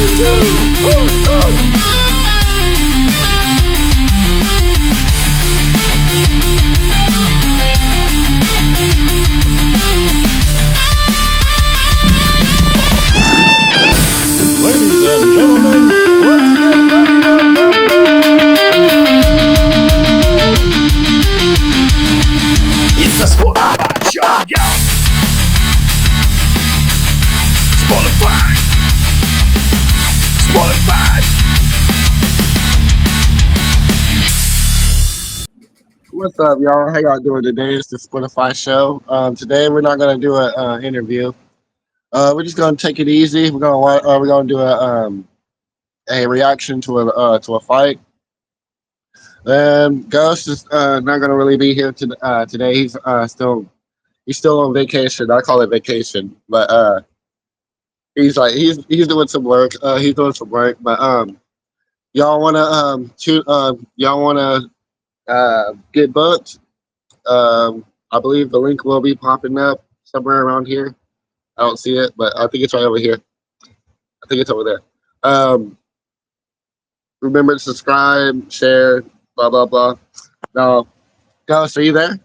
Ladies and gentlemen, let's get ready to It's the Spotify Show, yo! Spotify! What's up, y'all? How y'all doing today? It's the Spotify Show. Today we're not gonna do an interview. We're just gonna take it easy. We're gonna do a reaction to a fight. Ghost is not gonna really be here today. He's still on vacation. I call it vacation, but he's doing some work. He's doing some work, but y'all wanna get booked. I believe the link will be popping up somewhere around here. I don't see it, but I think it's right over here. I think it's over there. Remember to subscribe, share, blah blah blah. Now, Ghost, are you there?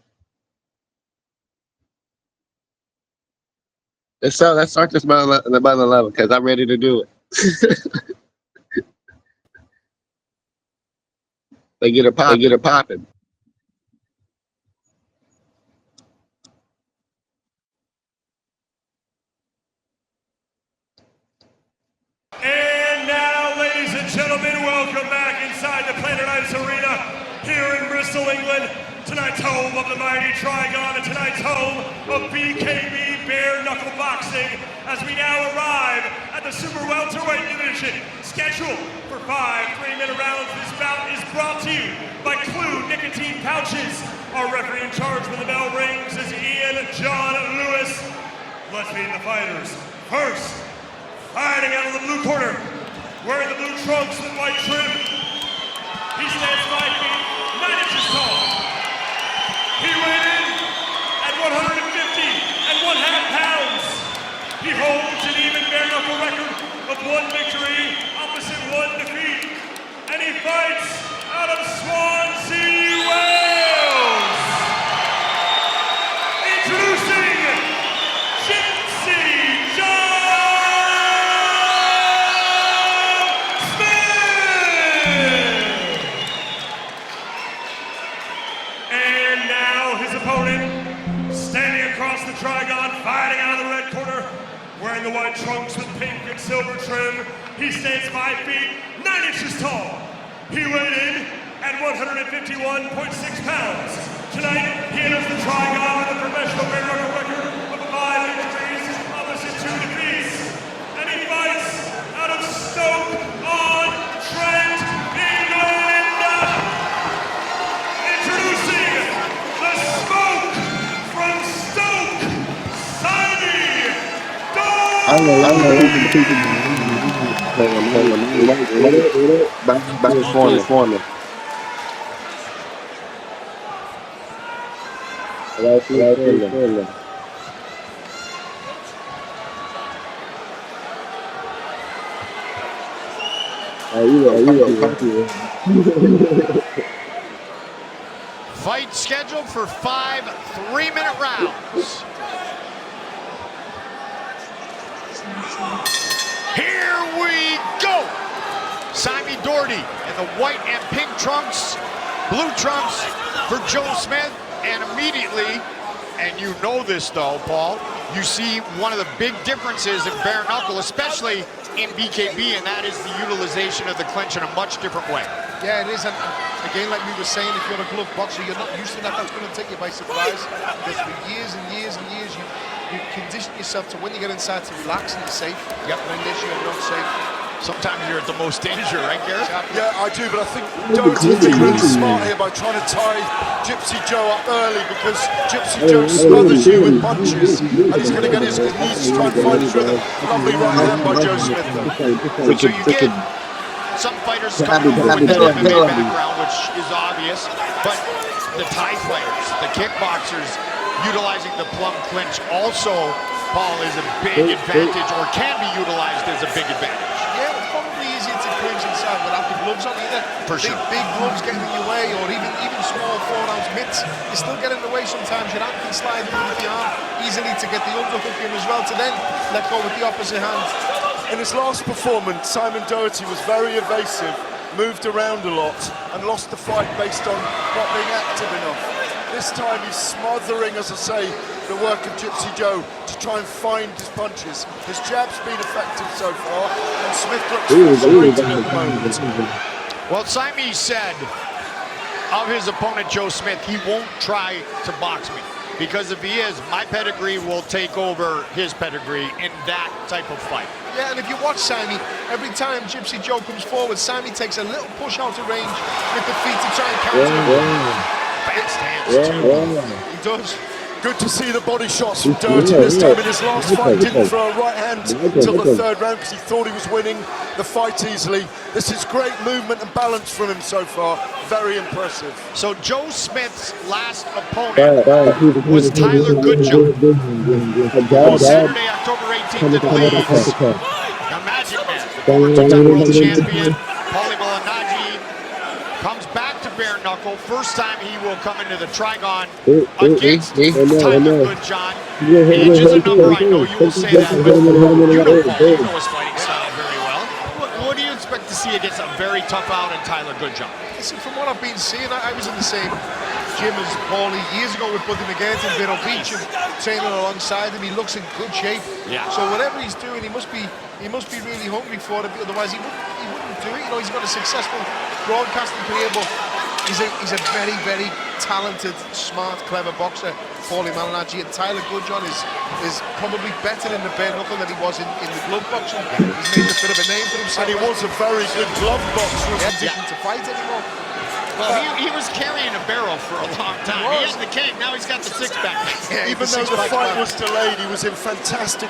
Let's start this by 11 because I'm ready to do it. They get it popping. And now, ladies and gentlemen, welcome back inside the Planet Ice Arena here in Bristol, England. Tonight's home of the mighty Trigon and tonight's home of BKB bare knuckle boxing as we now arrive at the super welterweight division. Scheduled for 5 3-minute rounds, this bout is brought to you by Clue Nicotine Pouches. Our referee in charge when the bell rings is Ian John Lewis. Let's meet the fighters. First, fighting out of the blue corner, wearing the blue trunks with white trim. He stands 5 feet, 9 inches tall. He weighed in at 150.5 pounds. He holds an even bare knuckle record of 1 victory, opposite 1 defeat. And he fights out of Swansea, Wales. Introducing Gypsy John Smith. And now his opponent, standing across the Trigon, fighting out of the red corner, wearing the white trunks with pink and silver trim. He stands 5 feet, 9 inches tall. He weighed in at 151.6 pounds. Tonight, he enters the Trigon with a professional bare knuckle record of 5 victories, opposite 2 defeats. And he fights out of Stoke-on-Trent, England. Introducing the Smoke from Stoke, Simon Dog. I know. Back and forth. Fight scheduled for 5 3-minute rounds. Here we go. Simon Doherty in the white and pink trunks, blue trunks for Joe Smith, and immediately, and you know this though, Paul, you see one of the big differences in bare knuckle, especially in BKB, and that is the utilization of the clinch in a much different way. Yeah, it is, and again, like we were saying, if you're a glove boxer, you're not used to that. That's going to take you by surprise. Because for years and years and years, you condition yourself to when you get inside to relax and you're safe. Yep. And in this, you're not safe. Sometimes you're at the most danger, right, Garrett? Exactly. Yeah, I do, but I think Doherty's been really smart here by trying to tie Gypsy Joe up early, because Gypsy Joe smothers you with punches, and he's going to get his knees to try and find his rhythm. Lovely right hand by Joe Smith, though. So you get some fighters coming over with that MMA background, which is obvious, but the Thai players, the kickboxers, utilizing the plum clinch also, Paul, is a big advantage, or can be utilized as a big advantage. Yeah, of outside without the gloves on either. For sure. Big gloves getting in your way, or even small 4-ounce mitts, you still get in the way sometimes. Your hand can slide underneath the arm easily to get the underhook in as well, to then let go with the opposite hand. In his last performance, Simon Doherty was very evasive, moved around a lot, and lost the fight based on not being active enough. This time he's smothering, as I say, the work of Gypsy Joe to try and find his punches. His jab's been effective so far, and Smith looks frustrated at the moment. Well, Simon said of his opponent, Joe Smith, he won't try to box me. Because if he is, my pedigree will take over his pedigree in that type of fight. Yeah, and if you watch Sammy, every time Gypsy Joe comes forward, Sammy takes a little push out of range with the feet to try and counter him. Fast hands, too. He does. Good to see the body shots from Doherty this time. In his last fight, didn't throw a right hand until the third round because he thought he was winning the fight easily. This is great movement and balance from him so far. Very impressive. So Joe Smith's last opponent was Tyler Goodjohn. Saturday, October 18th in Leeds. The Magic Man, the former two-time world champion, Paulie Malignaggi, comes back to bare knuckle. First time he will come into the Trigon against Tyler Goodjohn. Age is a number, I know you will say that, but you know his fighting style very well. What do you expect to see against a very tough out in Tyler Goodjohn? Listen, from what I've been seeing, I was in the same gym as Paulie years ago with Buddy McGirt in Vero Beach and training alongside him. He looks in good shape. Yeah. So whatever he's doing, he must be really hungry for it. Otherwise, he wouldn't do it. You know, he's got a successful broadcasting career, but he's a very, very talented, smart, clever boxer. Paulie Malignaggi, and Tyler Goodjohn is probably better in the bare knuckle than he was in the glove boxing. He's made a bit of a name for himself. And he was a very good glove boxer. He didn't to fight anymore. Well, he was carrying a barrel for a long time. He had the cake, now he's got the six-pack. Even though the fight was delayed, he was in fantastic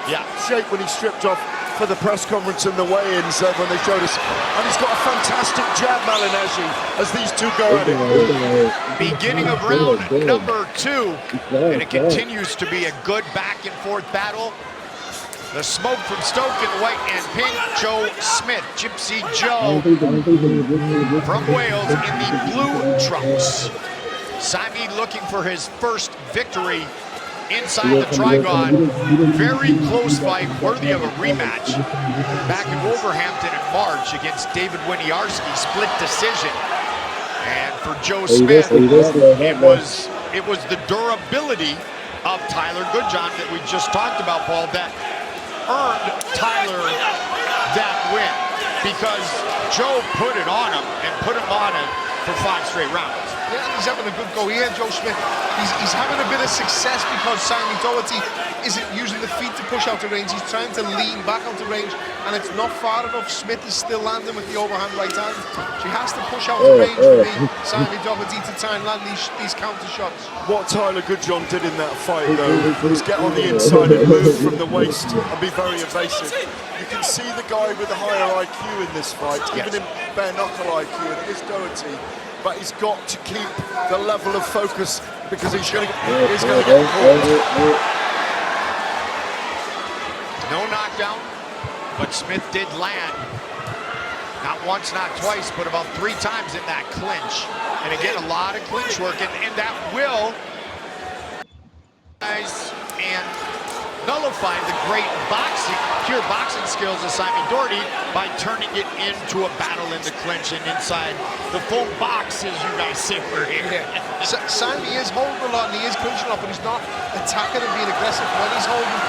shape when he stripped off for the press conference and the weigh-ins when they showed us. And he's got a fantastic jab, Malignaggi, as these two go at it. Beginning of round number 2, and it continues to be a good back-and-forth battle. The smoke from Stoke in white and pink. Joe Smith, Gypsy Joe from Wales in the blue trunks. Sami looking for his first victory inside the Trigon. Very close fight, worthy of a rematch. Back in Wolverhampton in March against David Winiarski, split decision. And for Joe Smith, it was the durability of Tyler Goodjohn that we just talked about, Paul, that earned Tyler that win, because Joe put it on him and put him on it for 5 straight rounds. Yeah, he's having a good go here, Joe Smith. He's having a bit of success because Simon Doherty isn't using the feet to push out the range. He's trying to lean back out the range, and it's not far enough. Smith is still landing with the overhand right hand. So he has to push out the range for Simon Doherty to try and land these counter shots. What Tyler Goodjohn did in that fight, though, was get on the inside and move from the waist and be very evasive. You can see the guy with a higher IQ in this fight, even in bare knuckle IQ, and it is Doherty. But he's got to keep the level of focus because he's going to get caught. No knockdown, but Smith did land. Not once, not twice, but about 3 times in that clinch. And again, a lot of clinch work, and that will and nullify the great pure boxing skills of Simon Doherty by turning it into a battle in the clinch and inside the full box, as you guys say we're here. Yeah. Simon is holding a lot and he is clinching up, but he's not attacking and being aggressive when he's holding.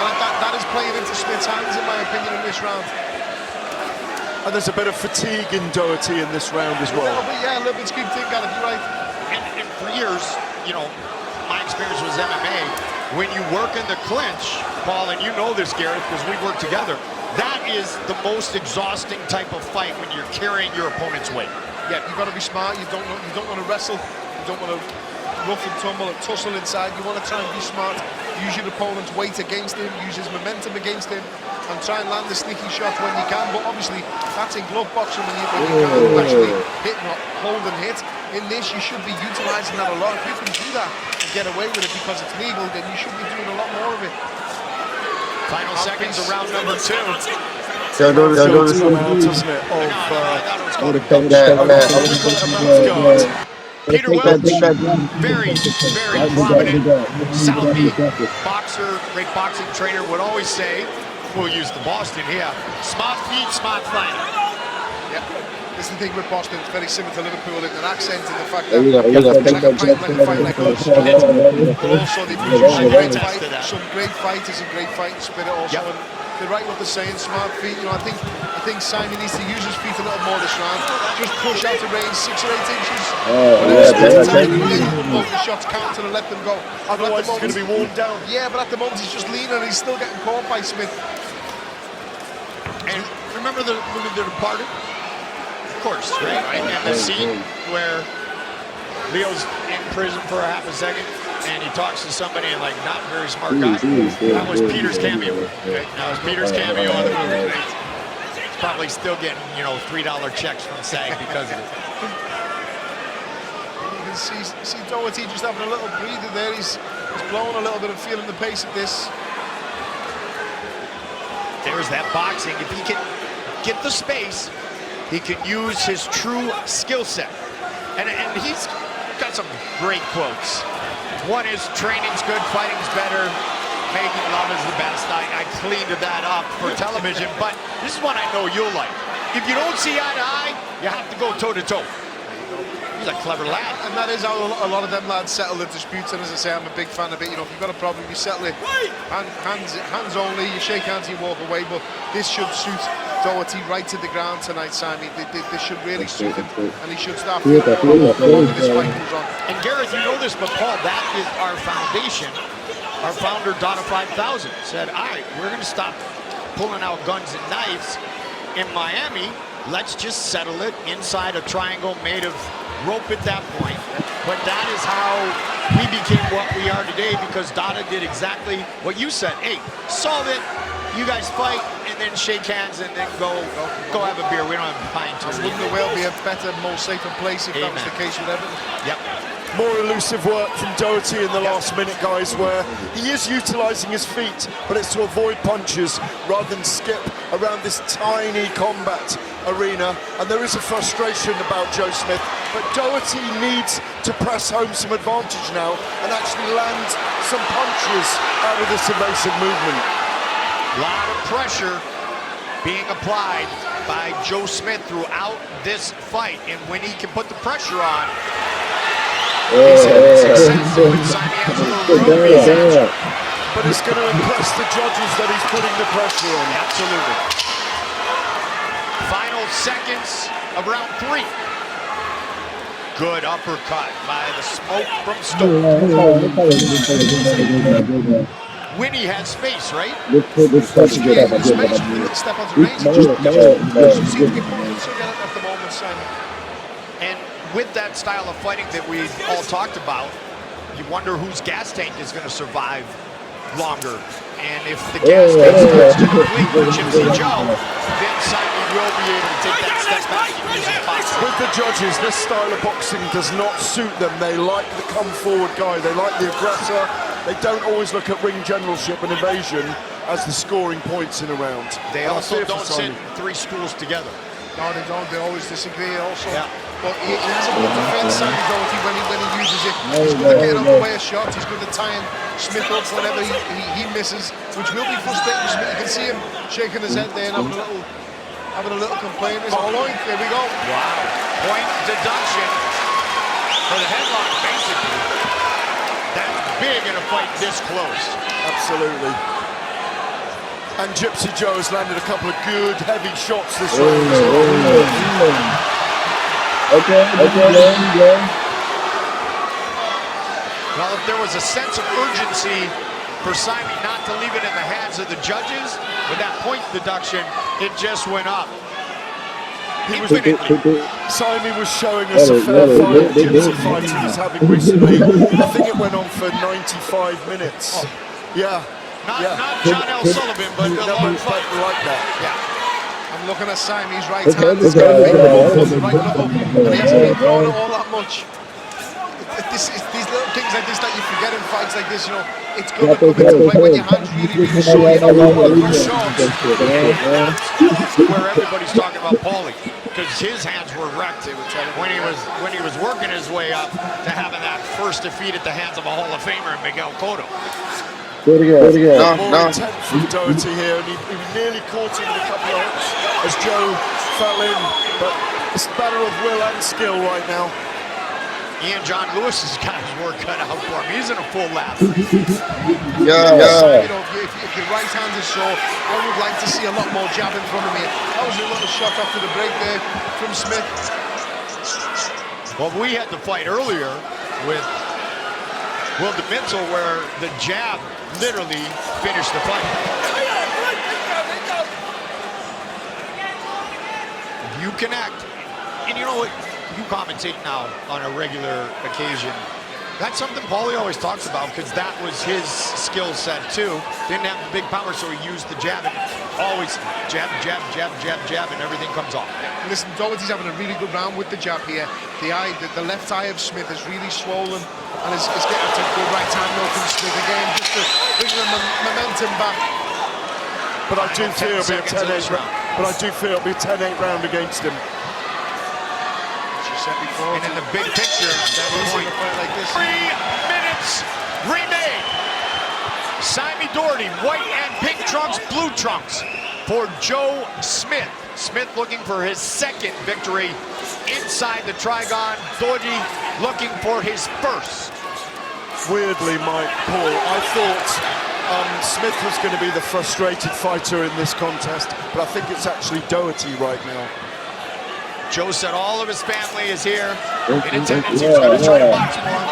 And that is playing into Smith's hands, in my opinion, in this round. And there's a bit of fatigue in Doherty in this round as well. A little bit Skeet Got it, you're right. And for years, you know, my experience was MMA. When you work in the clinch, Paul, and you know this, Gareth, because we work together, that is the most exhausting type of fight when you're carrying your opponent's weight. Yeah, you've got to be smart. You don't want to wrestle. You don't want to rough and tumble and tussle inside. You want to try and be smart. Use your opponent's weight against him. Use his momentum against him, and try and land the sneaky shot when you can. But obviously, that's in glove boxing when you can't actually hit, not hold and hit. In this, you should be utilising that a lot. If you can do that and get away with it because it's legal, then you should be doing a lot more of it. Final seconds of round number 2. They'll do That the feels same amount, thing. doesn't it, I of thought it was I called would a have gum taken shot. that. I'm gonna call it a mouth guard. Peter Welch, very, very prominent Southie boxer, great boxing trainer, would always say, we'll use the Boston here, smart feet, smart fighting. Yeah. This is the thing with Boston, it's very similar to Liverpool in their accent and the fact that Yeah, it's yeah, like a fight like a good sport, but also they produce I some can great, attest to that. some great fighters and great fighting spirit also. Yep. And they're right what they're saying, smart feet. You know, I think Simon needs to use his feet a little more this round. Just push out to range 6 or 8 inches. Whenever someone's attacking, then both the shots counter and let them go. Otherwise, it's going to be worn down. Yeah, but at the moment he's just leaning and he's still getting caught by Smith. And remember the movie The Departed? Of course, right? And the scene where Leo's in prison for a half a second and he talks to somebody and like not very smart guy. That was Peter's cameo. Okay? That was Peter's cameo on the movie. He's probably still getting, you know, $3 checks from SAG because of it. You can see Doherty just having a little breather there. He's blowing a little bit and feeling the pace of this. There's that boxing. If he can get the space, he can use his true skill set. And he's got some great quotes. One is, training's good, fighting's better, making love is the best. I cleaned that up for television, but this is one I know you'll like. If you don't see eye to eye, you have to go toe to toe. He's a clever lad. And that is how a lot of them lads settle the disputes. And as I say, I'm a big fan of it. You know, if you've got a problem, you settle it. Hands only, you shake hands, you walk away. But this should suit Doherty right to the ground tonight, Simon. This should really suit him. And he should start feeling more the longer this fight goes on. And Gareth, you know this, but Paul, that is our foundation. Our founder, Donna 5000, said, all right, we're going to stop pulling out guns and knives in Miami. Let's just settle it inside a triangle made of rope at that point. But that is how we became what we are today, because Donna did exactly what you said. Hey, solve it, you guys fight, and then shake hands, and then go have a beer. We don't have time to. Wouldn't the world be a better, more safer place if that was the case with Everton? Yep. More elusive work from Doherty in the last minute, guys, where he is utilising his feet, but it's to avoid punches rather than skip around this tiny combat arena. And there is a frustration about Joe Smith, but Doherty needs to press home some advantage now and actually land some punches out of this evasive movement. A lot of pressure being applied by Joe Smith throughout this fight, and when he can put the pressure on, he's having success. But it's going to impress the judges that he's putting the pressure on. Absolutely. Final seconds of round 3. Good uppercut by the smoke from Stone. Winnie has space, right? Yeah, space, he didn't step onto range. He just seems to get points at the moment, Simon. And with that style of fighting that we've all talked about, you wonder whose gas tank is going to survive longer. And if the gas tank starts to deplete with Gypsy Joe, then Simon will be able to take that step back and use his boxing. With the judges, this style of boxing does not suit them. They like the come-forward guy. They like the aggressor. They don't always look at ring generalship and evasion as the scoring points in a round. They also don't sit 3 schools together. No, they don't. They always disagree also. Yeah. But he has a good defense, Simon Doherty, when he uses it. He's good at getting away a shot. He's good at tying Smith up whenever he misses, which will be frustrating for Smith. You can see him shaking his head there and having a little complaint. There's a point. There we go. Wow. Point deduction for the headlock, basically. That's big in a fight this close. Absolutely. And Gypsy Joe has landed a couple of good, heavy shots this round. Okay. Well, if there was a sense of urgency for Simon not to leave it in the hands of the judges, with that point deduction, it just went up. Infinitely. Simon was showing us a fair fight, Gypsy fight he was having recently. I think it went on for 95 minutes. Yeah. Not John L. Sullivan, but the long fight. Like that. Yeah. I'm looking at Simon. His right hand is going to be the right knuckle, and he hasn't been throwing it all that much. these little things like this that you forget in fights like this. You know, it's gonna come into play when your hands really sure you know what the shots. That's where everybody's talking about Paulie, because his hands were wrecked when he was working his way up to having that first defeat at the hands of a Hall of Famer, Miguel Cotto. Do it again. More intent from Doherty here, and he nearly caught him with a couple of hooks as Joe fell in, but it's a matter of will and skill right now. Ian John Lewis's got his work cut out for him. He's in a full lap. Yeah. You know, if your right hand is sore, I would like to see a lot more jab in front of me. That was a little shot after the break there from Smith. Well, we had the fight earlier with Will DeMitzel where the jab literally finished the fight. You connect, and you know what? You commentate now on a regular occasion. That's something Paulie always talks about, because that was his skill set too. Didn't have the big power, so he used the jab, and always jab, and everything comes off. Listen, Doherty's having a really good round with the jab here. The left eye of Smith is really swollen, and is getting to the right hand now from Smith again, just to bring the momentum back. But I do feel it'll be a 10-8 round. But I do feel it'll be a 10-8 round against him. Said before, and in the big picture, that point, like this. 3 minutes remain. Simon Doherty, white and pink trunks, blue trunks for Joe Smith. Smith looking for his second victory inside the Trigon. Doherty looking for his first. Weirdly, Mike, Paul, I thought Smith was going to be the frustrated fighter in this contest, but I think it's actually Doherty right now. Joe said all of his family is here in attendance. He's going to try to box more.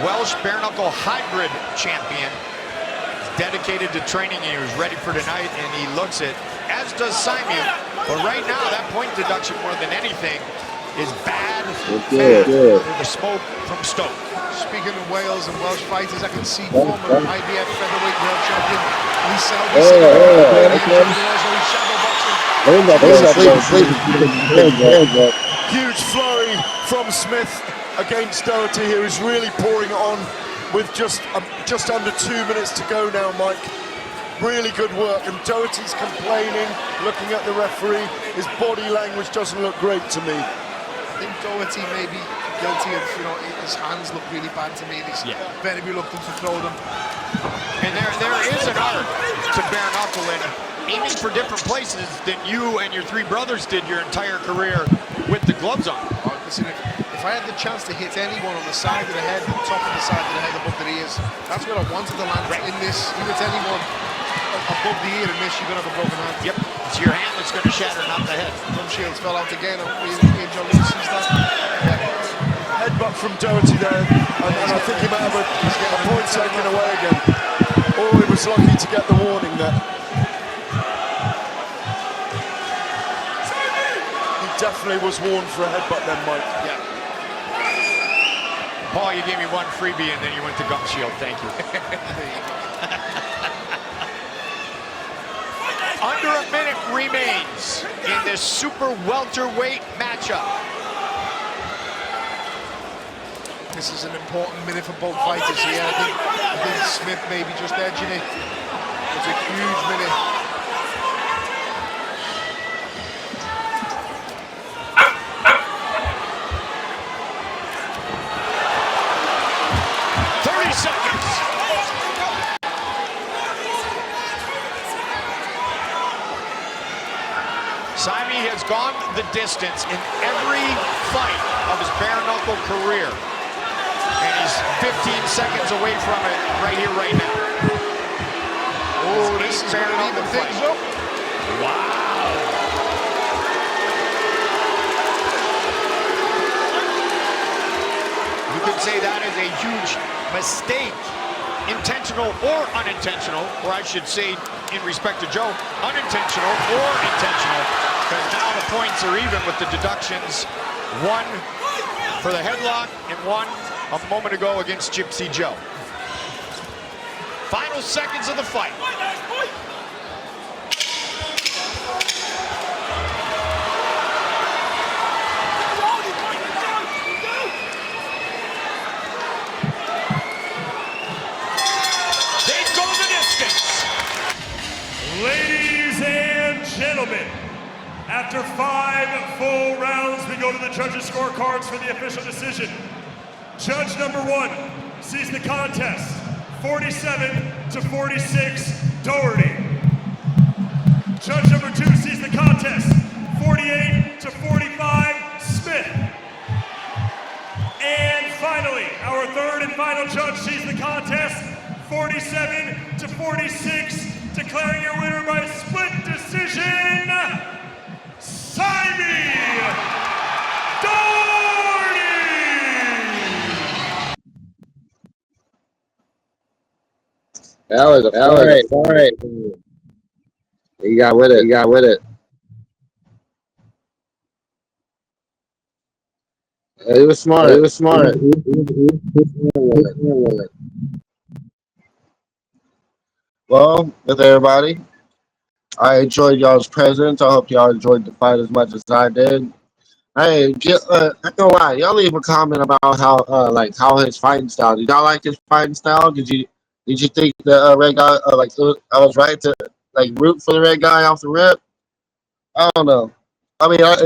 Welsh bare knuckle hybrid champion. He's dedicated to training, and he was ready for tonight, and he looks it, as does Simon. But right now, that point deduction more than anything is bad for the smoke from Stoke. Speaking of Wales and Welsh fighters, I can see former IBF featherweight world champion Lee Selby. Huge flurry from Smith against Doherty here. He's really pouring it on with just under 2 minutes to go now, Mike. Really good work, and Doherty's complaining, looking at the referee. His body language doesn't look great to me. I think Doherty may be guilty of, you know, his hands look really bad to me. He's very reluctant to throw them. And there is an art to bare knuckle in aiming for different places than you and your three brothers did your entire career with the gloves on. Listen, if I had the chance to hit anyone on the side of the head, the top of the side of the head, above the ears, that's where I wanted to land in this. You hit anyone above the ear and miss, you're going to have a broken hand. Yep, it's your hand that's going to shatter, not the head. Tom Shields fell out again, and John Lewis sees that. Headbutt from Doherty there, and I think he might have a point taken away again. Or he was lucky to get the warning there. He definitely was warned for a headbutt then, Mike. Yeah. Paul, you gave me one freebie and then you went to Gum Shield. Thank you. Under a minute remains in this super welterweight matchup. This is an important minute for both fighters here. I think Smith may be just edging it. It's a huge minute. Simon has gone the distance in every fight of his bare knuckle career. And he's 15 seconds away from it right here, right now. Oh, this is bare knuckle things up. Wow. You could say that is a huge mistake. Intentional or unintentional, or I should say, in respect to Joe, unintentional or intentional, because now the points are even with the deductions. One for the headlock and one a moment ago against Gypsy Joe. Final seconds of the fight. After 5 full rounds, we go to the judges' scorecards for the official decision. Judge number 1 sees the contest 47-46 Doherty. Judge number 2 sees the contest 48-45 Smith. And finally, our third and final judge sees the contest 47-46, declaring your winner by split decision, Simon Doherty! That was all right. You got with it. It was smart. Well, with everybody, I enjoyed y'all's presence. I hope y'all enjoyed the fight as much as I did. Hey, I gonna lie, y'all leave a comment about how how his fighting style. Did y'all like his fighting style? Did you think the red guy I was right to root for the red guy off the rip? I don't know. I mean, I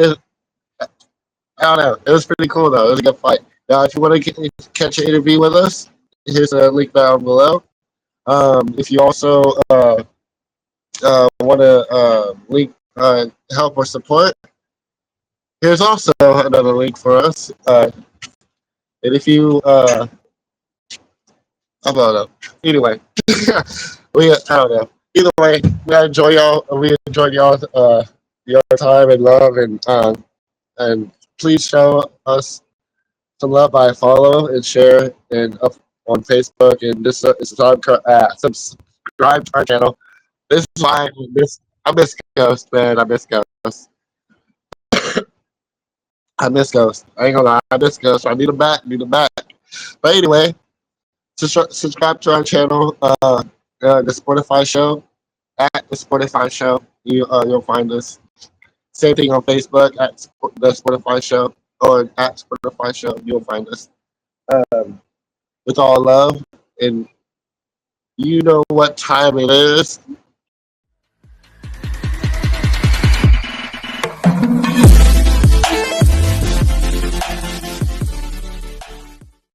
don't know. It was pretty cool though. It was a good fight. Now, if you want to catch an interview with us, here's a link down below. If you also want to link help or support, here's also another link for us. And if you how about that? Anyway, I don't know. Either way, we enjoy y'all. We enjoyed y'all your time and love, and please show us some love by follow and share and up on Facebook and subscribe to our channel. This is why I miss Ghost, man. I miss Ghost. I miss Ghost. I ain't gonna lie, I miss Ghost. I need him back. But anyway, subscribe to our channel, the Sportify Show, at the Sportify Show. You'll find us. Same thing on Facebook at the Sportify Show or at Sportify Show. You'll find us. With all love, and you know what time it is.